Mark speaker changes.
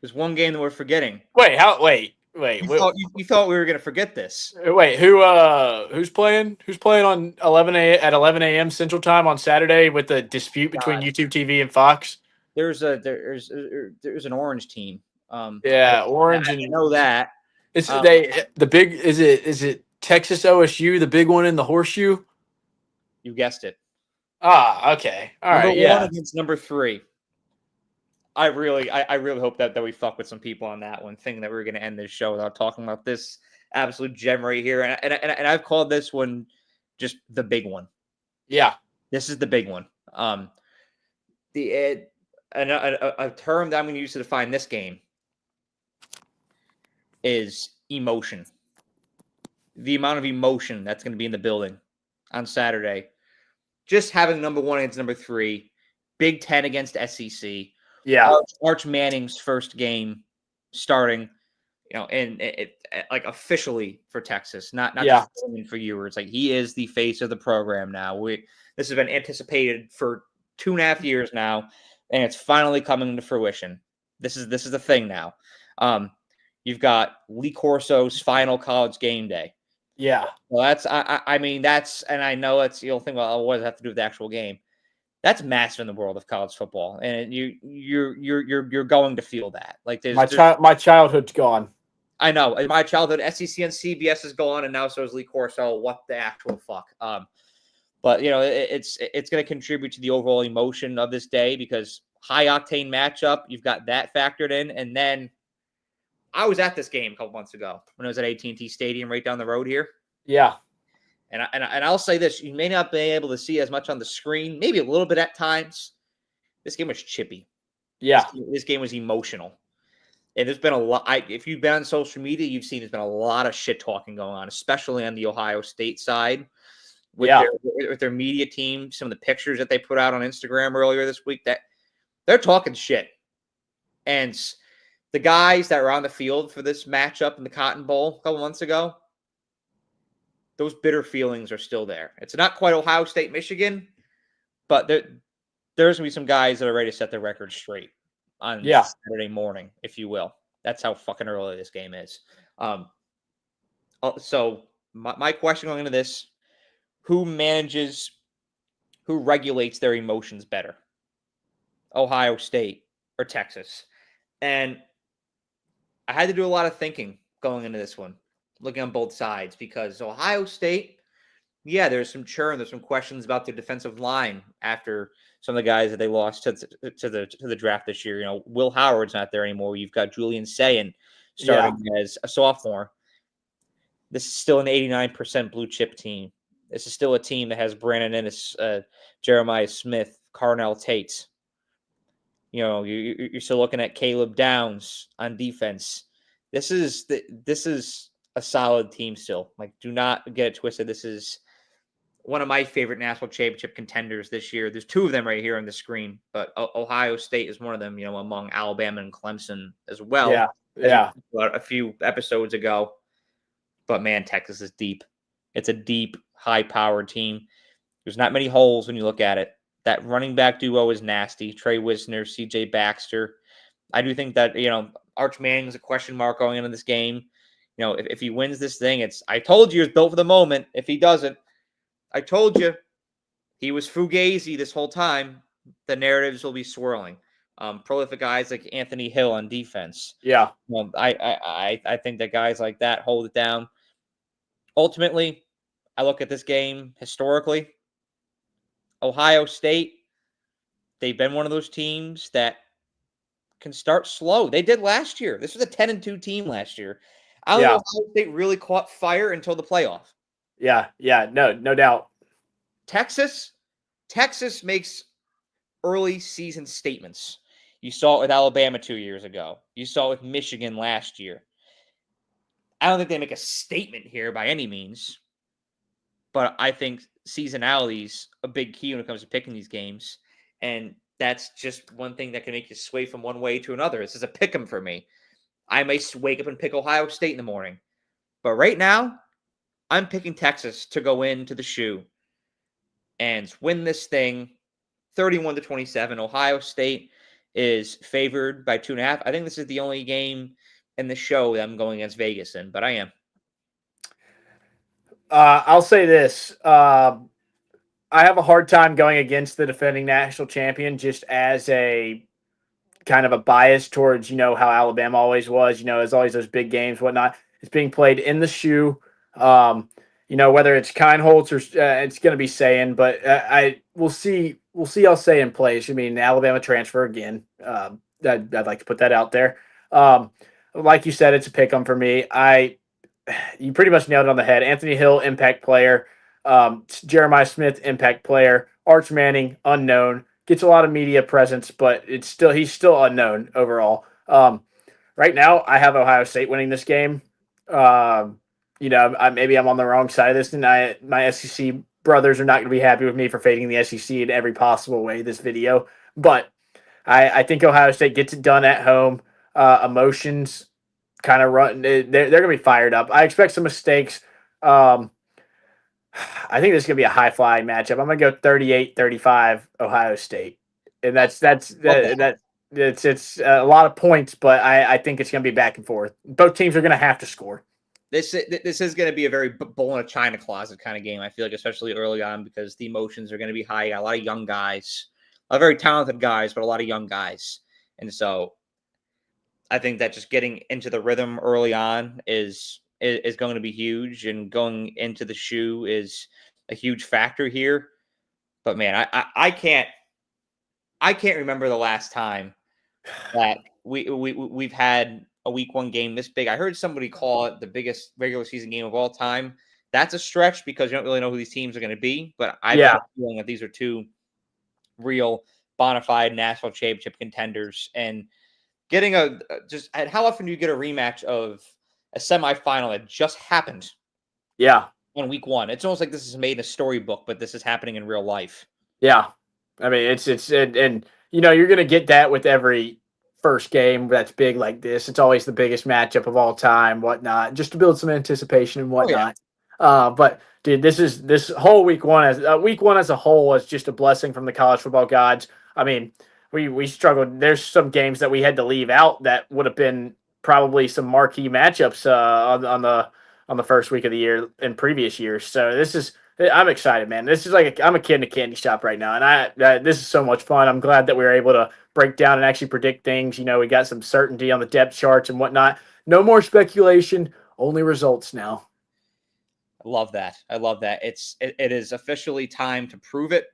Speaker 1: There's one game that we're forgetting.
Speaker 2: Wait,
Speaker 1: You thought we were going to forget this.
Speaker 2: Wait, who's playing? Who's playing on 11 a.m. Central Time on Saturday with the dispute between YouTube TV and Fox?
Speaker 1: There's an orange team.
Speaker 2: Yeah, orange
Speaker 1: I
Speaker 2: and
Speaker 1: know that.
Speaker 2: is it Texas OSU, the big one in the horseshoe?
Speaker 1: You guessed it.
Speaker 2: Okay. All right.
Speaker 1: Number 1 against number 3. I really hope that we fuck with some people on that one, thinking that we were going to end this show without talking about this absolute gem right here. And I've called this one just the big one.
Speaker 2: Yeah.
Speaker 1: This is the big one. A term that I'm going to use to define this game is emotion. The amount of emotion that's going to be in the building on Saturday. Just having number 1 against number 3, Big Ten against SEC.
Speaker 2: Yeah.
Speaker 1: Arch Manning's first game starting, and it like officially for Texas, not just for you. It's like he is the face of the program now. This has been anticipated for 2.5 years now, and it's finally coming to fruition. This is the thing now. You've got Lee Corso's final College GameDay.
Speaker 2: Yeah.
Speaker 1: Well, and I know it's you'll think, well, what does that have to do with the actual game? That's massive in the world of college football, and you're going to feel that. Like
Speaker 2: my childhood's gone.
Speaker 1: I know my childhood. SEC and CBS is gone, and now so is Lee Corso. What the actual fuck? But it's going to contribute to the overall emotion of this day because high octane matchup. You've got that factored in, and then I was at this game a couple months ago when I was at AT&T Stadium right down the road here.
Speaker 2: Yeah.
Speaker 1: And I'll say this, you may not be able to see as much on the screen, maybe a little bit at times. This game was chippy.
Speaker 2: Yeah.
Speaker 1: This game was emotional. And there's been a lot. If you've been on social media, you've seen there's been a lot of shit talking going on, especially on the Ohio State side with their media team. Some of the pictures that they put out on Instagram earlier this week, that they're talking shit. And the guys that were on the field for this matchup in the Cotton Bowl a couple months ago, those bitter feelings are still there. It's not quite Ohio State, Michigan, but there's going to be some guys that are ready to set their record straight on Saturday morning, if you will. That's how fucking early this game is. So my question going into this, who regulates their emotions better? Ohio State or Texas? And I had to do a lot of thinking going into this one, looking on both sides, because Ohio State, there's some churn. There's some questions about their defensive line after some of the guys that they lost to the draft this year. Will Howard's not there anymore. You've got Julian Sayin starting as a sophomore. This is still an 89% blue chip team. This is still a team that has Brandon Ennis, Jeremiah Smith, Carnell Tate. You're still looking at Caleb Downs on defense. This is a solid team still. Like, do not get it twisted. This is one of my favorite national championship contenders this year. There's 2 of them right here on the screen, but Ohio State is one of them, among Alabama and Clemson as well.
Speaker 2: Yeah.
Speaker 1: A few episodes ago. But man, Texas is deep. It's a deep, high-powered team. There's not many holes when you look at it. That running back duo is nasty. Trey Wisner, CJ Baxter. I do think that, Arch Manning is a question mark going into this game. If he wins this thing, I told you he was built for the moment. If he doesn't, I told you he was fugazi this whole time. The narratives will be swirling. Prolific guys like Anthony Hill on defense.
Speaker 2: Yeah.
Speaker 1: I think that guys like that hold it down. Ultimately, I look at this game historically. Ohio State, they've been one of those teams that can start slow. They did last year. This was a 10-2 team last year. I don't know if Ohio State really caught fire until the playoff.
Speaker 2: Yeah, no doubt.
Speaker 1: Texas makes early season statements. You saw it with Alabama 2 years ago. You saw it with Michigan last year. I don't think they make a statement here by any means, but I think seasonality is a big key when it comes to picking these games, and that's just one thing that can make you sway from one way to another. This is a pick 'em for me. I may wake up and pick Ohio State in the morning, but right now, I'm picking Texas to go into the shoe and win this thing 31-27. Ohio State is favored by 2.5. I think this is the only game in the show that I'm going against Vegas in, but I am.
Speaker 2: I'll say this. I have a hard time going against the defending national champion just as a kind of a bias towards, how Alabama always was, as always those big games, whatnot. It's being played in the shoe. Whether it's Kindholtz or it's going to be Sayin, but we'll see. We'll see how Sayin plays. I mean, Alabama transfer again. I'd like to put that out there. Like you said, it's a pick 'em for me. You pretty much nailed it on the head. Anthony Hill, impact player. Jeremiah Smith, impact player. Arch Manning, unknown. Gets a lot of media presence, but he's still unknown overall. Right now, I have Ohio State winning this game. Maybe I'm on the wrong side of this, and my SEC brothers are not going to be happy with me for fading the SEC in every possible way this video. But I think Ohio State gets it done at home. Emotions kind of run. They're going to be fired up. I expect some mistakes. I think this is going to be a high flying matchup. I'm going to go 38-35 Ohio State. And it's a lot of points, but I think it's going to be back and forth. Both teams are going to have to score.
Speaker 1: This is going to be a very bull in a china closet kind of game, I feel like, especially early on, because the emotions are going to be high. A lot of young guys, a lot of very talented guys, but a lot of young guys. And so I think that just getting into the rhythm early on is going to be huge, and going into the shoe is a huge factor here. But man, I can't remember the last time that we've had a week one game this big. I heard somebody call it the biggest regular season game of all time. That's a stretch because you don't really know who these teams are going to be. But I have a feeling that these are two real bona fide national championship contenders. And getting how often do you get a rematch of a semifinal that just happened?
Speaker 2: Yeah.
Speaker 1: On week one. It's almost like this is made in a storybook, but this is happening in real life.
Speaker 2: Yeah. I mean, and you're going to get that with every first game that's big like this. It's always the biggest matchup of all time, whatnot, just to build some anticipation and whatnot. Oh, yeah. But dude, this whole week one as a whole was just a blessing from the college football gods. I mean, we struggled. There's some games that we had to leave out that would have been probably some marquee matchups on the first week of the year in previous years. So I'm excited, man. This is like I'm a kid in a candy shop right now, and this is so much fun. I'm glad that we were able to break down and actually predict things. We got some certainty on the depth charts and whatnot. No more speculation, only results now.
Speaker 1: I love that. It is officially time to prove it.